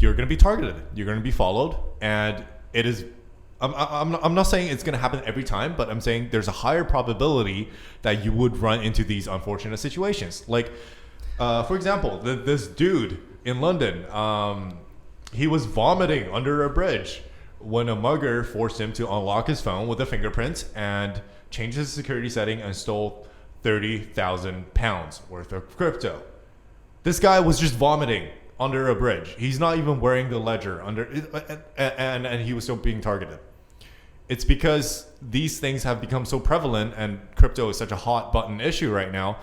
you're going to be targeted. You're going to be followed, and it is. I'm not saying it's going to happen every time, but I'm saying there's a higher probability that you would run into these unfortunate situations. Like, for example, this dude in London, he was vomiting under a bridge when a mugger forced him to unlock his phone with a fingerprint and changed his security setting and stole £30,000 worth of crypto. This guy was just vomiting under a bridge. He's not even wearing the ledger and he was still being targeted. It's because these things have become so prevalent and crypto is such a hot button issue right now.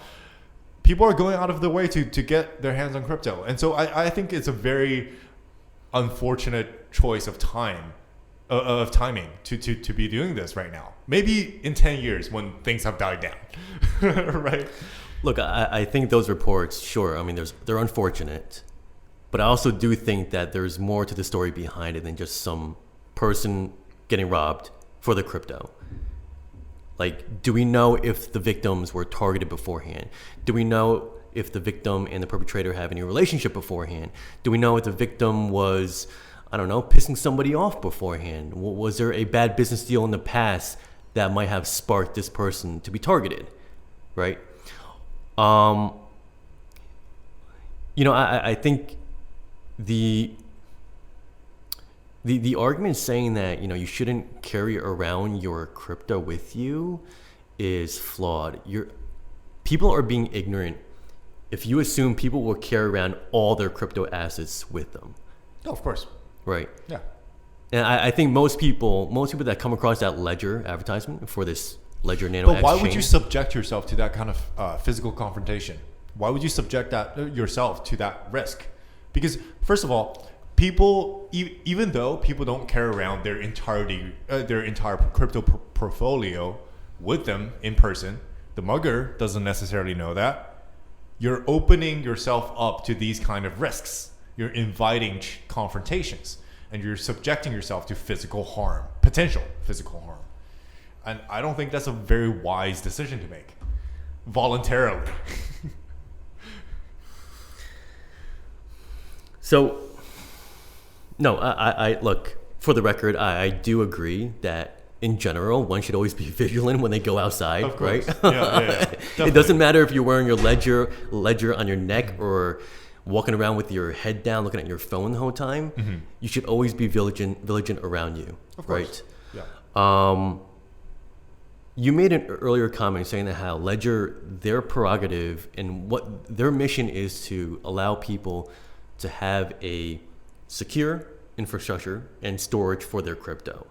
People are going out of their way to get their hands on crypto. And so I think it's a very unfortunate choice of timing to be doing this right now. Maybe in 10 years when things have died down, right? Look, I think those reports, sure, I mean, they're unfortunate. But I also do think that there's more to the story behind it than just some person getting robbed for the crypto. Like, do we know if the victims were targeted beforehand? Do we know if the victim and the perpetrator have any relationship beforehand? Do we know if the victim was, I don't know, pissing somebody off beforehand? Was there a bad business deal in the past that might have sparked this person to be targeted, right? I think the argument saying that, you shouldn't carry around your crypto with you is flawed. People are being ignorant if you assume people will carry around all their crypto assets with them. Oh, of course. Right. Yeah. And I think most people that come across that Ledger advertisement for this Ledger Nano But why exchange, would you subject yourself to that kind of physical confrontation? Why would you subject yourself to that risk? Because first of all, people, even though people don't carry around their entire crypto portfolio with them in person, the mugger doesn't necessarily know that. You're opening yourself up to these kind of risks. You're inviting confrontations, and you're subjecting yourself to potential physical harm. And I don't think that's a very wise decision to make voluntarily. So, no, I look, for the record, I do agree that in general, one should always be vigilant when they go outside, of course. right? Yeah. It doesn't matter if you're wearing your ledger on your neck or walking around with your head down, looking at your phone the whole time. Mm-hmm. You should always be vigilant around you, of course. Right? Yeah. You made an earlier comment saying that how Ledger, their prerogative and what their mission is to allow people to have a secure infrastructure and storage for their crypto.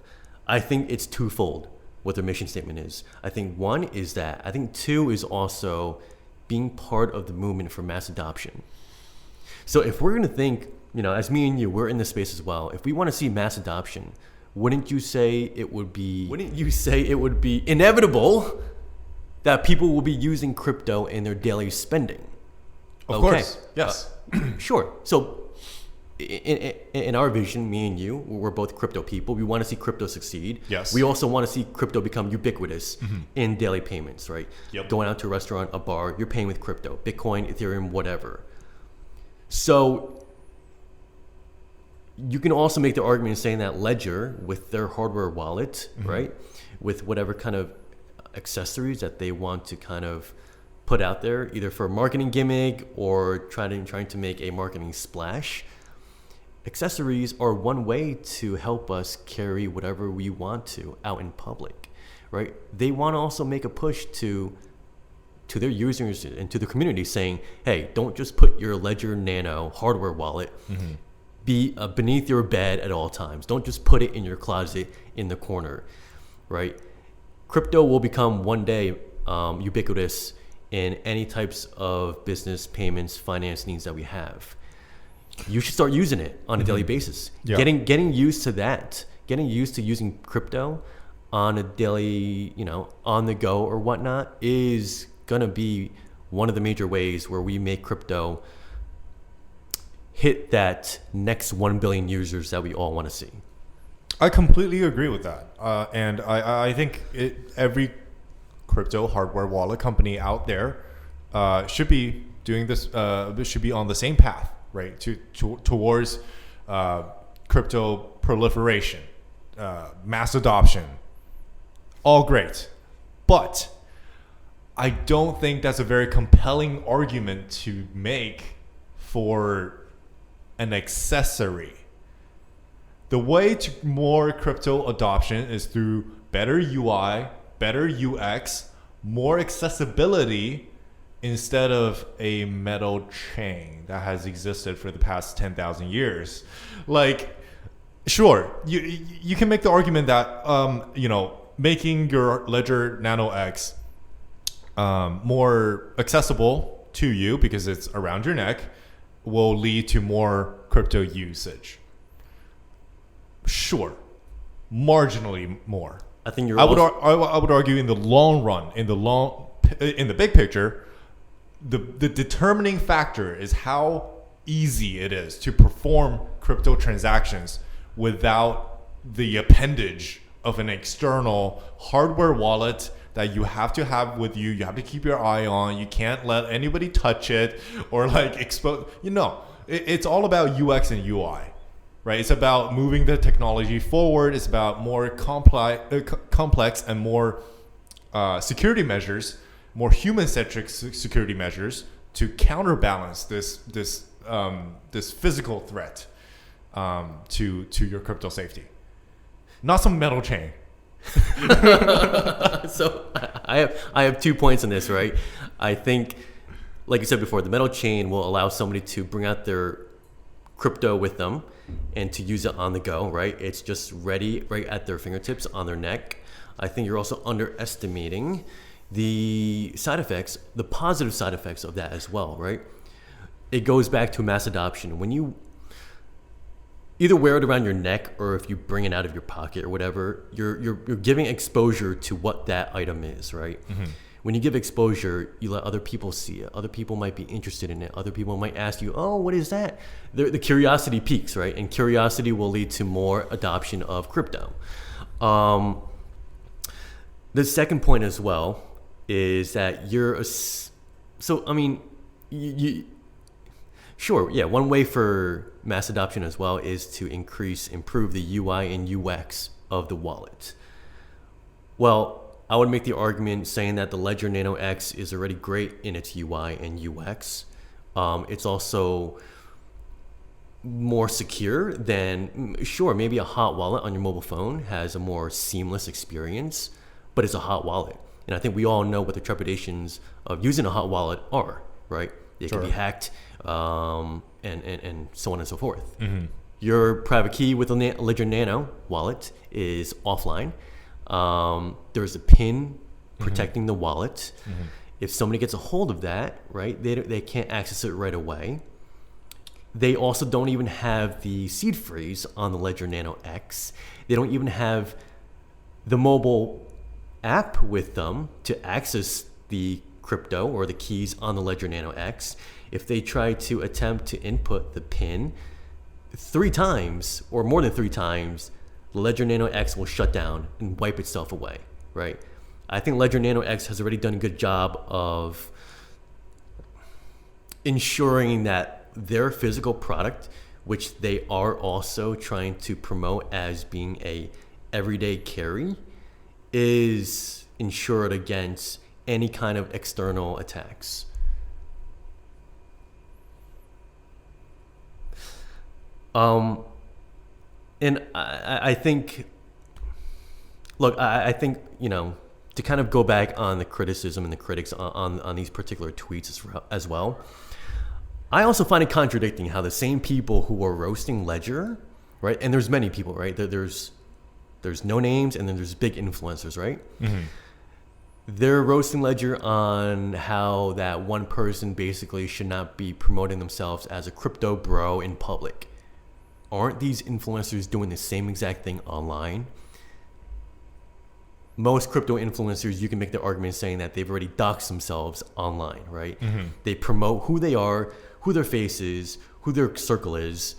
I think it's twofold what their mission statement is. I think one is that. I think two is also being part of the movement for mass adoption. So if we're going to think, as me and you, we're in this space as well. If we want to see mass adoption, wouldn't you say it would be inevitable that people will be using crypto in their daily spending? Of course, yes. Sure. So in our vision, me and you, we're both crypto people. We want to see crypto succeed. Yes. We also want to see crypto become ubiquitous in daily payments, right? Yep. Going out to a restaurant, a bar, you're paying with crypto, Bitcoin, Ethereum, whatever. So you can also make the argument saying that Ledger, with their hardware wallet, right, with whatever kind of accessories that they want to kind of put out there, either for a marketing gimmick or trying to make a marketing splash, accessories are one way to help us carry whatever we want to out in public, right? They want to also make a push to their users and to the community saying, hey, don't just put your Ledger Nano hardware wallet be beneath your bed at all times. Don't just put it in your closet in the corner, right? Crypto will become one day ubiquitous in any types of business, payments, finance needs that we have. You should start using it on a daily basis. Yeah. Getting used to that, getting used to using crypto on a daily, on the go or whatnot is gonna be one of the major ways where we make crypto hit that next 1 billion users that we all want to see. I completely agree with that. And I think every crypto hardware wallet company out there should be doing this, should be on the same path, right? Towards crypto proliferation, mass adoption, all great. But I don't think that's a very compelling argument to make for an accessory. The way to more crypto adoption is through better UI, better UX, more accessibility, instead of a metal chain that has existed for the past 10,000 years. Like, sure, you can make the argument that making your Ledger Nano X more accessible to you because it's around your neck will lead to more crypto usage. Sure, marginally more. I think you're. I would argue in the long run, in the big picture, the determining factor is how easy it is to perform crypto transactions without the appendage of an external hardware wallet that you have to have with you. You have to keep your eye on. You can't let anybody touch it or like expose. It's all about UX and UI, right? It's about moving the technology forward. It's about more complex and more security measures, more human-centric security measures to counterbalance this physical threat to your crypto safety. Not some metal chain. So I have 2 points on this, right? I think, like you said before, the metal chain will allow somebody to bring out their crypto with them and to use it on the go, right? It's just ready right at their fingertips on their neck. I think you're also underestimating the side effects, the positive side effects of that as well, right? It goes back to mass adoption. When you either wear it around your neck or if you bring it out of your pocket or whatever, you're giving exposure to what that item is, right? Mm-hmm. When you give exposure, you let other people see it. Other people might be interested in it. Other people might ask you, oh, what is that? The curiosity peaks, right? And curiosity will lead to more adoption of crypto. The second point as well is that sure, yeah, one way for mass adoption as well is to improve the UI and UX of the wallet. Well, I would make the argument saying that the Ledger Nano X is already great in its UI and UX. It's also more secure than, sure, maybe a hot wallet on your mobile phone has a more seamless experience, but it's a hot wallet. And I think we all know what the trepidations of using a hot wallet are, right? It Sure. can be hacked, and so on and so forth. Mm-hmm. Your private key with a Ledger Nano wallet is offline. There's a pin protecting the wallet. Mm-hmm. If somebody gets a hold of that, right, they can't access it right away. They also don't even have the seed phrase on the Ledger Nano X. They don't even have the mobile app with them to access the crypto or the keys on the Ledger Nano X. If they try to attempt to input the PIN 3 times or more than 3 times, the Ledger Nano X will shut down and wipe itself away, right? I think Ledger Nano X has already done a good job of ensuring that their physical product, which they are also trying to promote as being a everyday carry, is insured against any kind of external attacks. And I think, look, I think, to kind of go back on the criticism and the critics on these particular tweets as well, I also find it contradicting how the same people who are roasting Ledger, right? And there's many people, right? There's no names and then there's big influencers, right? Mm-hmm. They're roasting Ledger on how that one person basically should not be promoting themselves as a crypto bro in public. Aren't these influencers doing the same exact thing online? Most crypto influencers, you can make the argument saying that they've already doxed themselves online, right? Mm-hmm. They promote who they are, who their face is, who their circle is,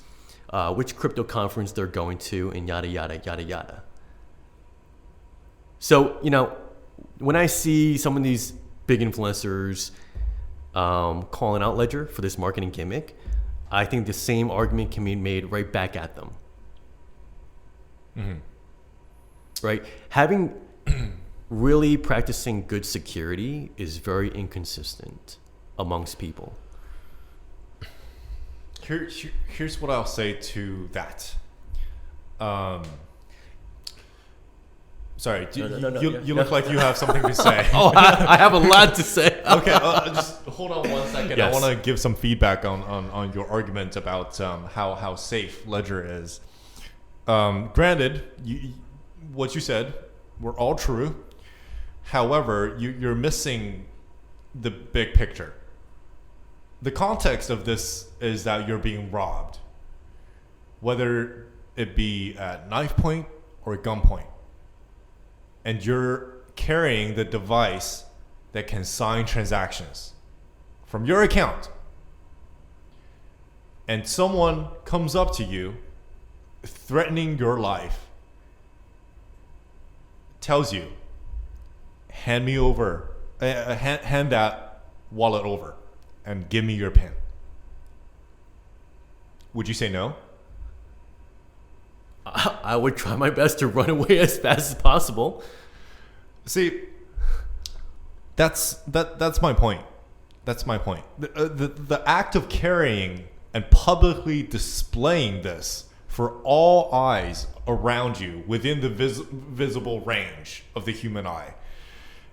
which crypto conference they're going to, and yada, yada, yada, yada. So, when I see some of these big influencers calling out Ledger for this marketing gimmick, I think the same argument can be made right back at them. Right? Having really practicing good security is very inconsistent amongst people. Here's what I'll say to that. Sorry, No, you look like you have something to say. Oh, I have a lot to say. Okay, just hold on 1 second. Yes. I want to give some feedback on your argument about how safe Ledger is. Granted, what you said were all true. However, you're missing the big picture. The context of this is that you're being robbed, whether it be at knife point or gunpoint. And you're carrying the device that can sign transactions from your account. And someone comes up to you, threatening your life, tells you, hand me over, hand that wallet over and give me your PIN. Would you say no? I would try my best to run away as fast as possible. See, that's my point. That's my point. The act of carrying and publicly displaying this for all eyes around you within the visible range of the human eye,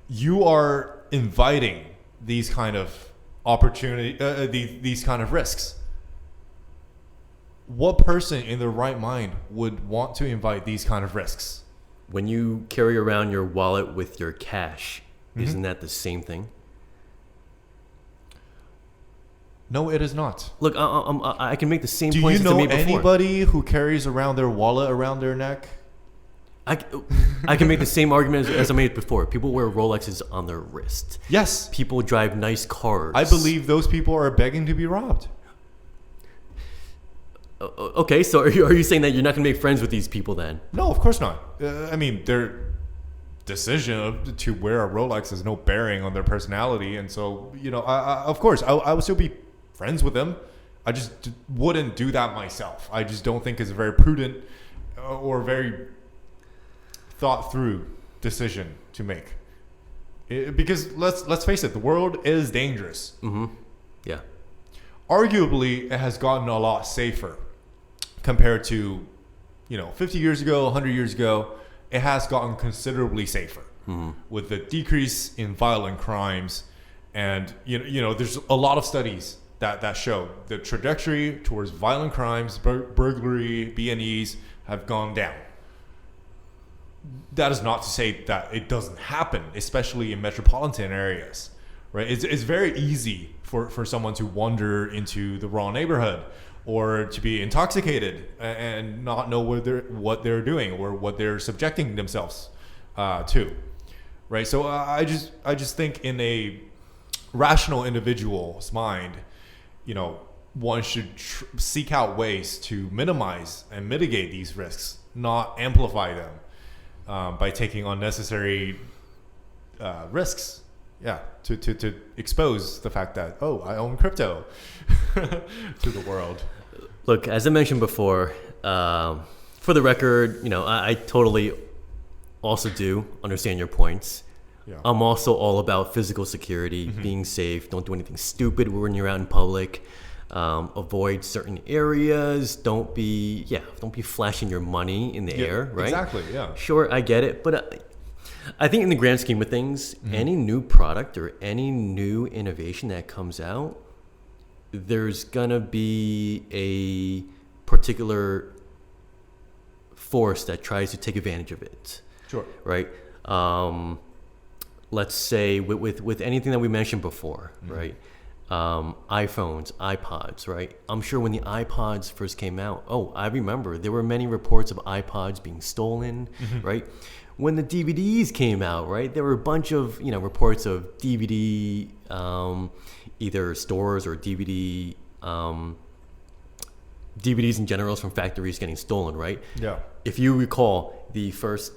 you are inviting these kind of these kind of risks. What person in their right mind would want to invite these kind of risks? When you carry around your wallet with your cash, isn't that the same thing? No, it is not. Look, I can make the same Do points you as I know made before. anybody who carries around their wallet around their neck? I can make the same argument as I made before. People wear Rolexes on their wrist. Yes. People drive nice cars. I believe those people are begging to be robbed. Okay, so are you saying that you're not going to make friends with these people then? No, of course not. I mean, their decision to wear a Rolex has no bearing on their personality. And so, of course, I would still be friends with them. I just wouldn't do that myself. I just don't think it's a very prudent or very thought through decision to make. Because let's face it, the world is dangerous. Yeah. Arguably, it has gotten a lot safer compared to, 50 years ago, 100 years ago. It has gotten considerably safer with the decrease in violent crimes. And, there's a lot of studies that show the trajectory towards violent crimes, burglary, B&Es have gone down. That is not to say that it doesn't happen, especially in metropolitan areas, right? It's very easy for someone to wander into the wrong neighborhood or to be intoxicated and not know what they're doing or what they're subjecting themselves to, right? So I just think in a rational individual's mind, one should seek out ways to minimize and mitigate these risks, not amplify them by taking unnecessary risks. Yeah, to expose the fact that, I own crypto to the world. Look, as I mentioned before, for the record, I totally also do understand your points. Yeah. I'm also all about physical security, being safe. Don't do anything stupid when you're out in public. Avoid certain areas. Don't be flashing your money in the air, right? Exactly, yeah. Sure, I get it, but I think in the grand scheme of things, any new product or any new innovation that comes out, there's gonna be a particular force that tries to take advantage of it. Sure. Right? Let's say with anything that we mentioned before, right? iPhones, iPods, right? I'm sure when the iPods first came out, I remember there were many reports of iPods being stolen, right? When the DVDs came out, right, there were a bunch of reports of DVD either stores or DVDs in general from factories getting stolen, right? Yeah. If you recall, the first